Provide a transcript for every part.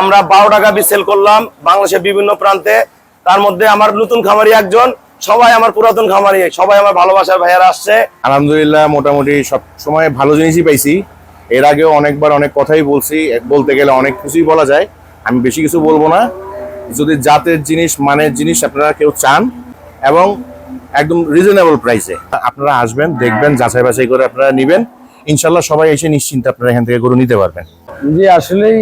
আমরা 12 টাকা গাভী সেল করলাম বাংলাদেশের বিভিন্ন প্রান্তে। তার মধ্যে আমার নতুন খামারি একজন, সবাই আমার পুরাতন খামারি, সবাই আমার ভালোবাসার ভাইয়ারা আসছে। আলহামদুলিল্লাহ মোটামুটি সব সময় ভালো জিনিসই পাইছি। এর আগেও অনেকবার অনেক কথাই বলছি, বলতে গেলে অনেক কিছুই বলা যায়, আমি বেশি কিছু বলবো না। যদি জাতের জিনিস মানের জিনিস আপনারা কেউ চান এবং একদম রিজনেবল প্রাইসে আপনারা আসবেন, দেখবেন, যাচাই বাছাই করে আপনারা নেবেন, ইনশাল্লাহ সবাই এসে নিশ্চিন্তে আপনারা এখান থেকে গরু নিতে পারবেন। জি, আসলেই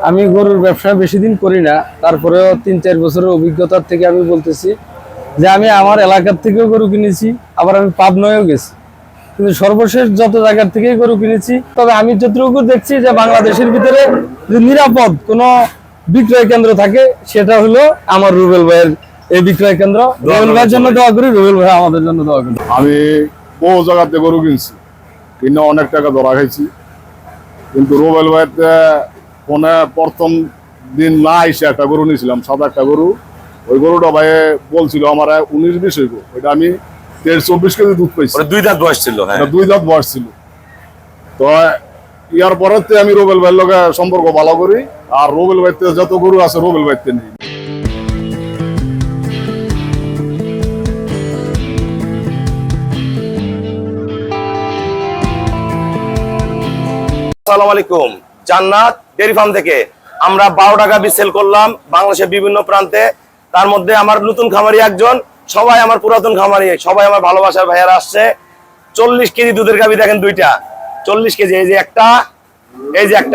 আমি গরুর ব্যবসা বেশি দিন করি না, তারপরেও 3-4 বছরের অভিজ্ঞতার থেকে আমি বলতেছি যে আমি আমার এলাকার থেকেও গরু কিনেছি, আবার আমি পাবনায়ও গেছি, কিন্তু সর্বশেষ যত জায়গার থেকেই গরু কিনেছি। তবে আমি যতটুকু দেখছি যে বাংলাদেশের ভিতরে যে নিরাপদ কোনো বিক্রয় কেন্দ্র থাকে সেটা হলো আমার রুবেল ভাইয়ের এই বিক্রয় কেন্দ্র। রুবেল ভাইয়ের জন্য দোয়া করি, রুবেল ভাই আমাদের জন্য দোয়া করি। আমি বহু জায়গাতে গরু কিনছি, কিনে অনেক টাকা ধরা খাইছি, কিন্তু রুবেল ভাইতে ফোনে প্রথম দিন না এসে একটা গরু নিয়েছিলাম, সাদা একটা গরু। ওই গরুটা ভাই বলছিল আমার 19-20 হইব, ওইটা আমি 23-24 কেজি দুধ পাইছি। 2 দাঁত বয়স ছিল, হ্যাঁ 2 দাঁত বয়স ছিল। তো ইয়ার পরে আমি রুবেল ভাইয়ের লগে সম্পর্ক ভালো করি, আর রুবেল ভাইতে যত গরু আছে রুবেল ভাইতে নেই। আসসালামু আলাইকুম, জান্নাত ডেয়ারি ফার্ম থেকে আমরা 12 টাকা গাভী সেল করলাম বাংলাদেশের বিভিন্ন প্রান্তে। তার মধ্যে আমার নতুন খামারি একজন, সবাই আমার পুরাতন খামারি, সবাই আমার ভালোবাসার ভাইয়ারা আসছে। 40 কেজি দুধের গাভী দেখেন, দুইটা 40 কেজি। এই যে একটা,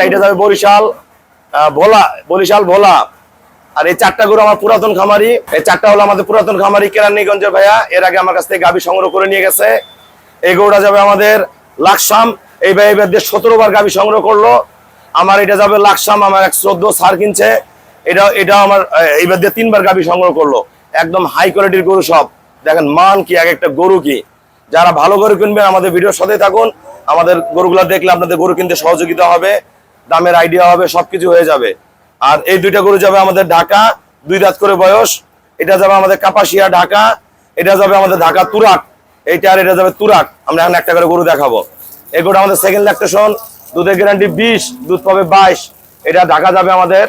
এটা যাবে বরিশাল ভোলা। আর এই 4টা গরু আমার পুরাতন খামারি, এই 4টা হলো আমাদের পুরাতন খামারি কেরানীগঞ্জের ভাইয়া, এর আগে আমার কাছ থেকে গাভী সংগ্রহ করে নিয়ে গেছে। এই গরুটা যাবে আমাদের লাকসাম, এই ভাই এবার 17 বার গাভী সংগ্রহ করলো। আমার এটা যাবে লাকসাম, আমার 114 সার কিনছে। এটা আমার এইবার দিয়ে 3 বার গাভী সংগ্রহ করলো। একদম হাই কোয়ালিটির গরু সব, দেখেন মান কি, এক একটা গরু কি। যারা ভালো গরু কিনবেন আমাদের ভিডিওর সাথে থাকুন, আমাদের গরুগুলো দেখলে আপনাদের গরু কিনতে সহযোগিতা হবে, দামের আইডিয়া হবে, সবকিছু হয়ে যাবে। আর এই দুইটা গরু যাবে আমাদের ঢাকা, 2 দাঁত করে বয়স। এটা যাবে আমাদের কাপাসিয়া ঢাকা, এটা যাবে আমাদের ঢাকা তুরাক, এইটা আর এটা যাবে তুরাক। আমরা এখন একটা করে গরু দেখাবো। এই গরুটা আমাদের সেকেন্ড ল্যাকটেশন, দুধের গ্যারান্টি 20, দুধ পাবে 22। এটা ঢাকা যাবে আমাদের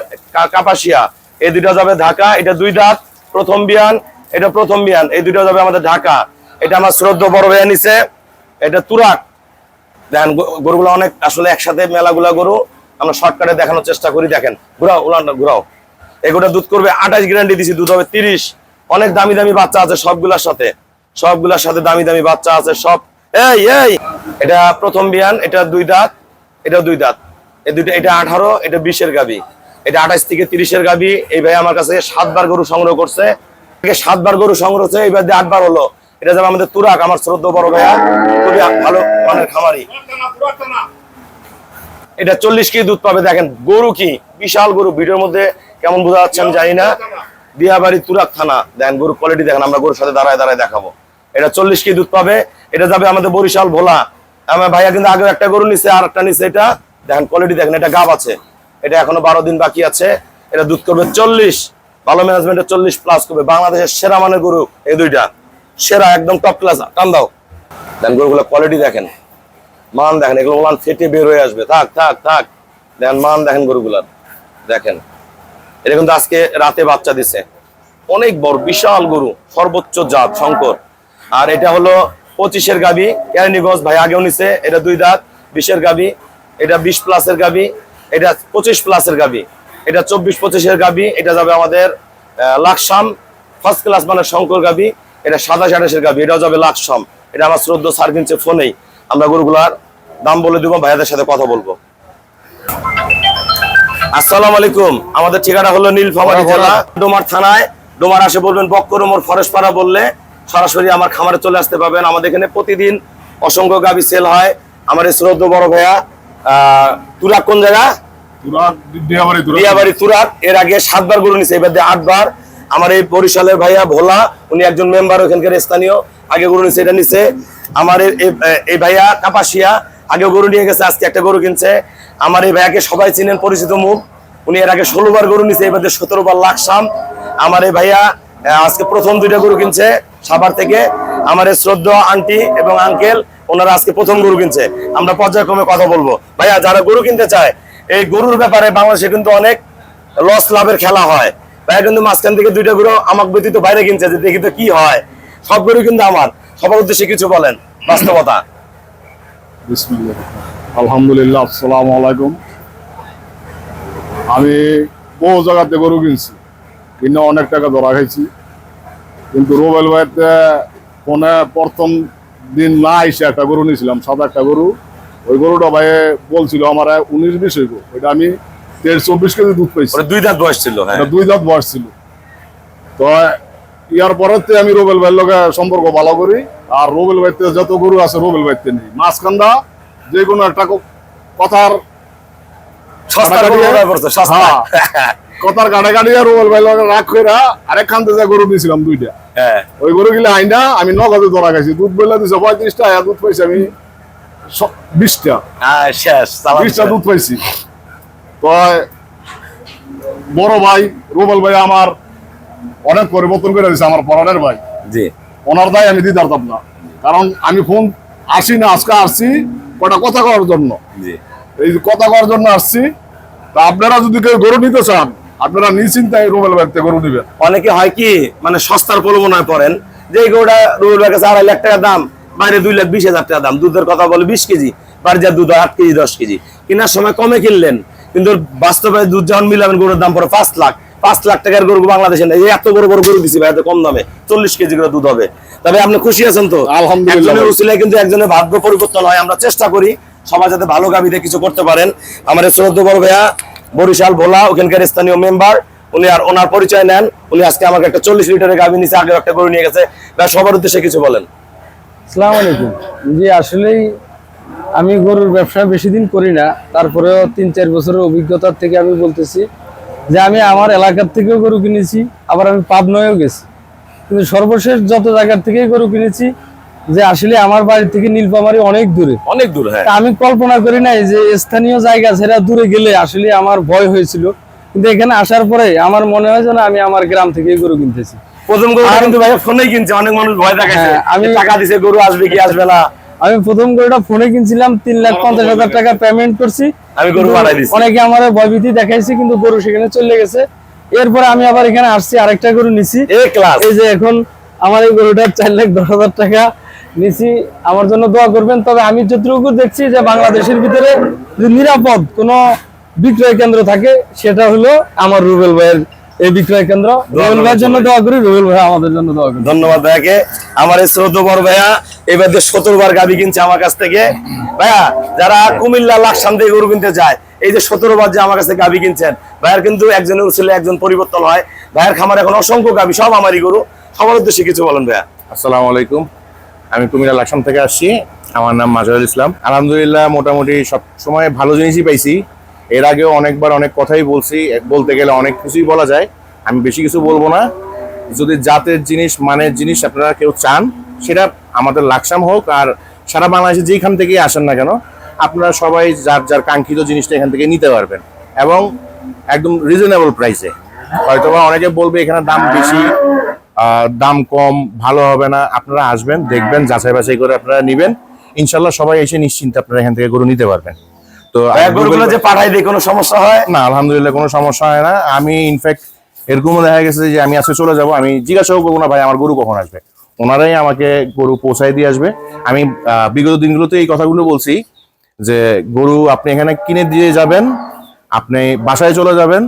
কাপাসিয়া, এই দুইটা যাবে ঢাকা। এটা 2 দাঁত, প্রথম বিয়ান, এটা প্রথম বিয়ান, এই দুইটা যাবে আমাদের ঢাকা। এটা আমার শ্রদ্ধ বড় ভাইয়া নিছে, এটা তুরাক। দেখেন গরুগুলো অনেক, আসলে একসাথে মেলাগুলা গরু আমরা শর্টকাটে দেখানোর চেষ্টা করি। দেখেন ঘুরাও, উলানটা ঘুরাও। এগুলো দুধ করবে 28, গ্যারান্টি দিছি, দুধ হবে 30। অনেক দামি দামি বাচ্চা আছে সবগুলার সাথে দামি দামি বাচ্চা আছে সব। এই এটা প্রথম বিয়ান, এটা 2 দাঁত, এটা 2 দাঁত। এই দুইটা, এটা 18, এটা 20-এর গাভী, এটা 28 থেকে 30-এর গাভী। এই ভাই আমার কাছে 7 বার গরু সংগ্রহ করছে, 7 বার গরু সংগ্রহ হচ্ছে, এইবার দিয়ে 8 বার হলো। এটা যাবে আমাদের তুরাক, আমার শ্রদ্ধ বড় ভাইয়া, খুবই ভালো মানের খামারি। এটা 40 কেজি দুধ পাবে। দেখেন গরু কি বিশাল গরু, ভিডিওর মধ্যে কেমন বোঝা যাচ্ছে আমি জানি না। দিয়াবাড়ি তুরাক থানা, দেখেন গরু কোয়ালিটি দেখেন, আমরা গরুর সাথে দাঁড়ায় দাঁড়ায় দেখাবো। এটা 40 কেজি দুধ পাবে। এটা যাবে আমাদের বরিশাল ভোলা। আমার ভাইয়া কিন্তু আগে একটা গরু নিছে, আর একটা নিছে। এটা দেখেন কোয়ালিটি দেখেন, এটা গাব আছে, এটা এখনো 12 দিন বাকি আছে। এটা দুধ করবে 40, ভালো ম্যানেজমেন্টে 40 প্লাস করবে। বাংলাদেশের সেরা মানের গরু এই দুইটা, সেরা একদম টপ ক্লাস। টান দাও, দেখেন গরুগুলো কোয়ালিটি দেখেন, মান দেখেন, এগুলো মান ফেটে বের হয়ে আসবে। থাক দেখেন মান দেখেন গরুগুলার, দেখেন। এটা কিন্তু আজকে রাতে বাচ্চা দিছে, অনেক বড় বিশাল গরু, সর্বোচ্চ জাত শঙ্কর। আর এটা হলো 25-এর গাভী, কেরানীগঞ্জ ভাই আগেও নিছে। এটা 2 দাঁত, 20-এর গাভী, এটা 20 প্লাসের গাভী, এটা 25 প্লাসের গাভী, এটা 24-25-এর গাভী। এটা যাবে আমাদের লাকসাম, ফার্স্ট ক্লাস মানে শঙ্কর গাভী। এটা 27-28-এর গাভী, এটাও যাবে লাকসাম। এটা আমার শ্রদ্ধ সার কিনছে ফোনেই। আমরা গরুগুলার দাম বলে দিব, ভাইয়াদের সাথে কথা বলবো। আসসালামু আলাইকুম, আমাদের ঠিকানা হলো নীলফামারী জেলা, ডোমার থানায়। ডোমার আসে বলবেন বক্করমোর ফরেস্টপাড়া বললে সরাসরি আমার খামারে চলে আসতে পারবেন। আমাদের এখানে প্রতিদিন অসংখ্য গাভী সেল হয়। আমার এই শ্রদ্ধ বড় ভাইয়া তুরাক, কোন জায়গা? দিয়াবাড়ি তুরাক। এর আগে 7 বার গরু নিছে, এবার দিয়ে 8 বার। আমার এই বরিশালের ভাইয়া ভোলা, উনি একজন মেম্বার ওখানকার স্থানীয়, আগে গরু নিছে, এটা নিছে। আমার এই ভাইয়া কাপাসিয়া, আগে গরু নিয়ে গেছে, আজকে একটা গরু কিনছে। আমার এই ভাইয়াকে সবাই চিনেন, পরিচিত মুখ। উনি এর আগে 16 বার গরু নিছে, এবার 17 বার লাকসাম। আমার এই ভাইয়া আজকে প্রথম 2টা গরু কিনছে সাভার থেকে। আমার এই শ্রদ্ধ আন্টি এবং আঙ্কেল, ওনারা আজকে প্রথম গরু কিনছে। আমরা পর্যায়ক্রমে কথা বলবো। ভাইয়া যারা গরু কিনতে চায়, এই গরুর ব্যাপারে বাংলাদেশে কিন্তু অনেক লস লাভের খেলা হয়। ভাইয়া কিন্তু মাঝখান থেকে দুইটা গরু আমাকে ব্যতীত বাইরে কিনছে, যে দেখি তো কি হয়। সব গরু কিন্তু আমার। সবার উদ্দেশ্যে কিছু বলেন বাস্তবতা। বিসমিল্লাহ। আলহামদুলিল্লাহ, আসসালামু আলাইকুম। আমি বহু জায়গাতে গরু কিনছি, কিনে অনেক টাকা ধরা খাইছি, কিন্তু রুবেল ভাইতে ফোনে প্রথম দিন না এসে একটা গরু নিয়েছিলাম, সাদা একটা গরু। ওই গরুটা ভাই বলছিল আমার 19-20 হইব, ওইটা আমি 23-24 কেজি দুধ পাইছি। ওটা 2 দাঁত বয়স ছিল। হ্যাঁ, এটা 2 দাঁত বয়স ছিল। তো ইয়ার পরেতে আমি রুবেল ভাইয়ের লগে সম্পর্ক ভালো করি, আর রুবেল ভাইতে যত গরু আছে রুবেল ভাইতে নেই। মাঝখানটা যে কোনো একটা কথার সস্তার গরু মনে পড়ছে, সস্তা। কথার গাড়ে গাড়িয়া রুবেল ভাই লগে রাগ করে আরেক খানতে যা গরু দিয়েছিলাম 2টা। হ্যাঁ, ওই গরু গিলা আইনা আমি নগদে ধরা খাইছি। দুধ বললে দিছে 35টা, আর দুধ পাইছি আমি 20টা। শেষ 20টা দুধ পাইছি। তো বড় ভাই রুবেল ভাই আমার অনেক পরিবর্তন করে দিয়েছে, আমার পরানের ভাই। জি, ওনার দায় আমি দিতে পারতাম না, কারণ আমি ফোন আসি না, আজকে আসছি কটা কথা কওয়ার জন্য। জি, এই যে কথা কওয়ার জন্য আসছি। তা আপনারা যদি কেউ গরু নিতে চান, আপনারা নিশ্চিন্তায় রুবেল ভাইতে গরু নিবেন। অনেকে হয় কি মানে সস্তার প্রলোভনায় পড়েন, যে এই গরুটা রুবেল ভাইয়ের কাছে 2.5 লাখ টাকা দাম, বাইরে 2,20,000 টাকা দাম। দুধের কথা বলে 20 কেজি, বাড়ি যা দুধ 8 কেজি 10 কেজি। কেনার সময় কমে কিনলেন, কিন্তু বাস্তবে দুধ যখন মিলাবেন গরুর দাম পড়ে 5 লাখ। 5 লাখ টাকার গরু বাংলাদেশে নেই। এত বড় বড় গরু দিছি ভাই, এত কম দামে 40 কেজি করে দুধ হবে। তবে আপনি খুশি আছেন তো? আলহামদুলিল্লাহ। একজনের উসিলায় কিন্তু একজনের ভাগ্য পরিবর্তন হয়। আমরা চেষ্টা করি সবাই যাতে ভালো গাবিতে কিছু করতে পারেন। আমার শ্রদ্ধেয় বড় ভাইয়া বরিশাল ভোলা, ওখানকার স্থানীয় মেম্বার, উনি আর ওনার পরিচয় নেন। উনি আজকে আমাকে একটা 40 লিটারের গাবি নিচে, আগে একটা গরু নিয়ে গেছে। ভাই সবার উদ্দেশ্যে কিছু বলেন। আসসালামু আলাইকুম। জি, আসলেই আমি গরুর ব্যবসা বেশি দিন করি না, তারপরেও 3-4 বছরের অভিজ্ঞতার থেকে আমি বলতেছি যে আমি আমার এলাকার থেকেও গরু কিনেছি, আবার আমি পাবনায়ও গেছি। কিন্তু সর্বশেষ যত জায়গার থেকেই গরু কিনেছি, যে আসলে আমার বাড়ি থেকে নীলফামারী অনেক দূরে। অনেক দূর। হ্যাঁ, তা আমি কল্পনা করি নাই যে স্থানীয় জায়গা ছেড়ে দূরে গেলে আসলে আমার ভয় হয়েছিল, কিন্তু এখানে আসার পরে আমার মনে হয় যেন আমি আমার গ্রাম থেকেই গরু কিনতেছি। প্রথম গরু কিন্তু ভাই ফোনে কিনছে, অনেক মানুষ ভয় দেখাচ্ছে। হ্যাঁ, আমি টাকা দিছে, গরু আসবে কি আসবে না। আমি প্রথম গরুটা ফোনে কিনছিলাম, 3,50,000 টাকা পেমেন্ট করছি। আমি গরু পাঠাই দিছি। অনেকে আমার ভয়ভীতি দেখাইছে, কিন্তু গরু সেখানে চলে গেছে। এরপরে আমি আবার এখানে আসছি, আরেকটা গরু নিছি। এই যে এখন আমার এই গরুটার 4,10,000 টাকা নিছি। আমার জন্য দোয়া করবেন। তবে আমি যতটুকু দেখছি যে বাংলাদেশের ভিতরে যে নিরাপদ কোনো বিক্রয় কেন্দ্র থাকে, সেটা হলো আমার রুবেল ভাইয়ের এই বিক্রয় কেন্দ্র। রুবেল ভাইয়ের জন্য দোয়া করি, রুবেল ভাই আমাদের জন্য দোয়া করি। ধন্যবাদ ভাইয়াকে। আমার এই শ্রদ্ধেয় বড় ভাইয়া এবার 17 বার গাবি কিনছে আমার কাছ থেকে। ভাইয়া যারা কুমিল্লা লাকসাম থেকে গরু কিনতে যায়, এই যে 17 বার যে আমার কাছে গাবি কিনছেন, ভাইয়ার কিন্তু একজনের ছেলে একজন পরিবর্তন হয়। ভাইয়ার খামার এখন অসংখ্য গাবি, সব আমারই গরু। সবার উদ্দেশ্যে কিছু বলেন ভাইয়া। আসসালামু আলাইকুম। আমি কুমিল্লা লাকসাম থেকে আসছি। আমার নাম মাজহারুল ইসলাম। আলহামদুলিল্লাহ, মোটামুটি সব সময় ভালো জিনিসই পাইছি। এর আগেও অনেকবার অনেক কথাই বলছি, বলতে গেলে অনেক কিছুই বলা যায়। আমি বেশি কিছু বলবো না। যদি জাতের জিনিস, মানের জিনিস আপনারা কেউ চান, সেটা আমাদের লাকসাম হোক আর সারা বাংলাদেশে যেখান থেকেই আসেন না কেন, আপনারা সবাই যার যার কাঙ্ক্ষিত জিনিসটা এখান থেকে নিতে পারবেন, এবং একদম রিজনেবল প্রাইসে। হয়তোবা অনেকে বলবে এখানে দাম বেশি, দাম কম, ভালো হবে না। আপনারা আসবেন, দেখবেন, যাচাই বাছাই করে আপনারা নিবেন। ইনশাল্লাহ সবাই এসে নিশ্চিন্তে আপনারা এখান থেকে গরু নিতে পারবেন। তো গরুগুলো যে পাঠাই দিই, কোনো সমস্যা হয় না? আলহামদুলিল্লাহ, কোনো সমস্যা হয় না। আমি ইনফ্যাক্ট এরকমও দেখা গেছে যে আমি আজকে চলে যাব, আমি জিজ্ঞাসাও করবো না ভাই আমার গরু কখন আসবে, ওনারাই আমাকে গরু পৌঁছায় দিয়ে আসবে। আমি বিগত দিনগুলোতে এই কথাগুলো বলছি যে গরু আপনি এখানে কিনে দিয়ে যাবেন, আপনি বাসায় চলে যাবেন,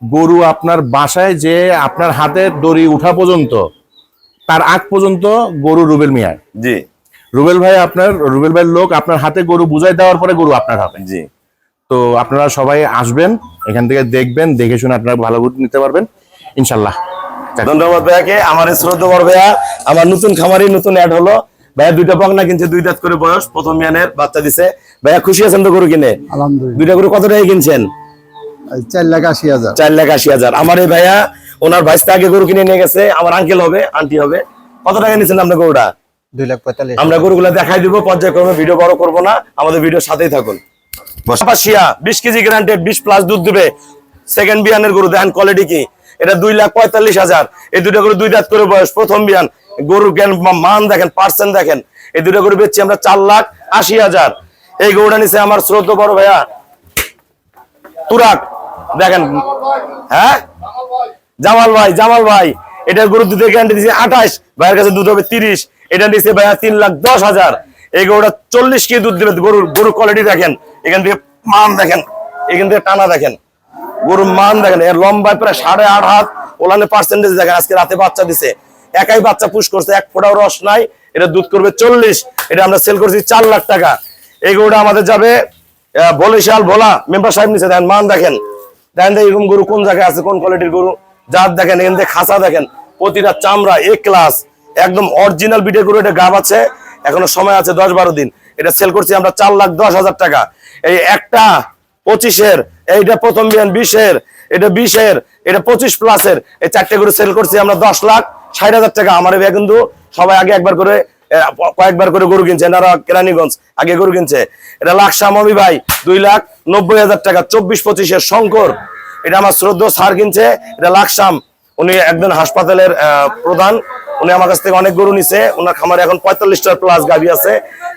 গরু আপনার বাসায় যে আপনার হাতে দড়ি উঠা পর্যন্ত, তার আগ পর্যন্ত গরু রুবেল মিয়ার। জি, রুবেল ভাইয়ের লোক আপনার হাতে গরু বুঝাই দেওয়ার পরে গরু আপনার হবে। জি। তো আপনারা সবাই আসবেন, এখান থেকে দেখবেন, দেখে শুনে আপনারা ভালো গরু নিতে পারবেন ইনশাল্লাহ। ধন্যবাদ ভাইয়াকে। আমার শ্রদ্ধেয় বড় ভাইয়া আমার নতুন খামারি নতুন অ্যাড হলো। ভাইয়া 2টা বকনা কিনছে, 2 দাঁত করে বয়স, প্রথম মিয়ানের বাচ্চা দিছে। ভাইয়া খুশি আছেন তো গরু কিনে? আলহামদুলিল্লাহ। 2টা গরু কত টাকা কিনছেন? 4,80,000। 4,80,000। আমার এই ভাইয়া ওনার ভাইস্তা আগে গরু কিনে নিয়ে গেছে, আমার আঙ্কেল হবে, আন্টি হবে। কত টাকা নিয়েছেন আপনার গরুটা? 2,45,000। আমরা গরুগুলো দেখাই দিব পর্যায়ক্রমে, ভিডিও বড় করব না, আমাদের ভিডিওর সাথেই থাকুন। বসাপাশিয়া 20 কেজি গ্যারান্টেড, 20 প্লাস দুধ দিবে। সেকেন্ড বিয়ানের গরু দেখেন কোয়ালিটি কি। এটা 2,45,000। এই 2টা গরু 2 দাঁত করে বয়স, প্রথম বিয়ান। গরুর মান দেখেন, পার্সেন্ট দেখেন। এই 2টা গরু বেচছি আমরা 4,80,000। এই গরুটা নিছে আমার শ্রদ্ধেয় বড় ভাইয়া তুরাক দেখেন, হ্যাঁ জামাল ভাই এটার গরুর দুধের গ্যারান্টি দিচ্ছে 28, ভাইয়ের কাছে দুধ হবে 30, এটা দিচ্ছে ভাইয়া 3,10,000। এই গরুটা 40 কেজি দুধ দেবে। গরুর কোয়ালিটি দেখেন, এখান থেকে মান দেখেন, এখান থেকে টানা দেখেন, গরুর মান দেখেন, এর লম্বায় প্রায় 8.5 হাত, ওলানে পার্সেন্টেজ দেখেন। আজকে রাতে বাচ্চা দিছে, একাই বাচ্চা পুশ করছে, এক ফোঁটাও রস নাই। এটা দুধ করবে 40, এটা আমরা সেল করছি 4 লাখ টাকা। এই গরুটা আমাদের যাবে বরিশাল ভোলা মেম্বার সাহেব নিচে। দেখেন মান দেখেন, দেখেন এরকম গরু কোন জায়গায় আছে, কোন কোয়ালিটির গরু। জাত দেখেন, এখান থেকে খাসা দেখেন, প্রতিটা চামড়া এ ক্লাস, একদম অরিজিনাল বিটের গরু। এটা গাব আছে, এখনো সময় আছে 10-12 দিন। এটা সেল করছি আমরা 4,10,000 টাকা। এই একটা 25-এর, এইটা প্রথম বিয়ান 20-এর, এটা 20-এর, এটা 25 প্লাসের, এই 4টে গরু সেল করছি আমরা 10,60,000 টাকা। আমার ভাই কিন্তু সবাই আগে একবার করে কয়েকবার করে গরু কিনছে, এনারা কেরানীগঞ্জ আগে গরু কিনছে। এটা লাকসাম আমি ভাই 2,90,000 টাকা। 24-25-এর শঙ্কর, এটা আমার শ্রদ্ধ স্যার কিনছে। এটা লাকসাম, উনি একজন হাসপাতালের প্রধান, উনি আমার কাছ থেকে অনেক গরু নিছে। ওনার খামারে এখন 45টার প্লাস গাভী আছে।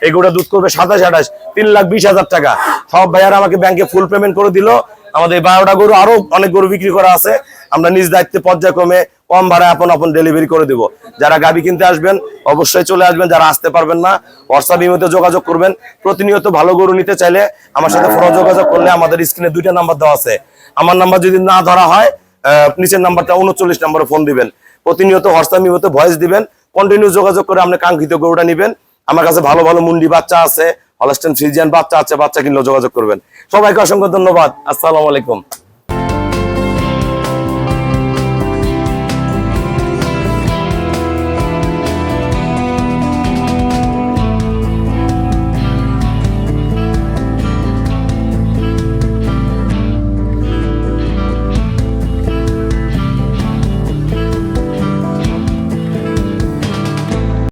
এই গরুটা দুধ করবে 27-28, 3,20,000 টাকা। সব ভাইয়ারা আমাকে ব্যাংকে ফুল পেমেন্ট করে দিল। আমাদের 12টা গরু, আরো অনেক গরু বিক্রি করা আছে। আমরা নিজ দায়িত্বে পর্যায়ক্রমে কম ভাড়ায় আপন ডেলিভারি করে দেব। যারা গাভী কিনতে আসবেন অবশ্যই চলে আসবেন, যারা আসতে পারবেন না হোয়াটসঅ্যাপ ইমেতে যোগাযোগ করবেন। প্রতিনিয়ত ভালো গরু নিতে চাইলে আমার সাথে ফোনে যোগাযোগ করলে আমাদের স্ক্রিনে 2টা নাম্বার দেওয়া আছে। আমার নাম্বার যদি না ধরা হয়, নিচের নাম্বারটা 39 নম্বরে ফোন দিবেন। প্রতিনিয়ত হোয়াটসঅ্যাপ ইমেতে ভয়েস দিবেন, কন্টিনিউ যোগাযোগ করে আপনি কাঙ্ক্ষিত গরুটা নিবেন। আমার কাছে ভালো ভালো মুন্ডি বাচ্চা আছে, হলস্টেইন ফ্রিজিয়ান বাচ্চা আছে, বাচ্চা কিনলেও যোগাযোগ করবেন। সবাইকে অসংখ্য ধন্যবাদ। আসসালামু আলাইকুম।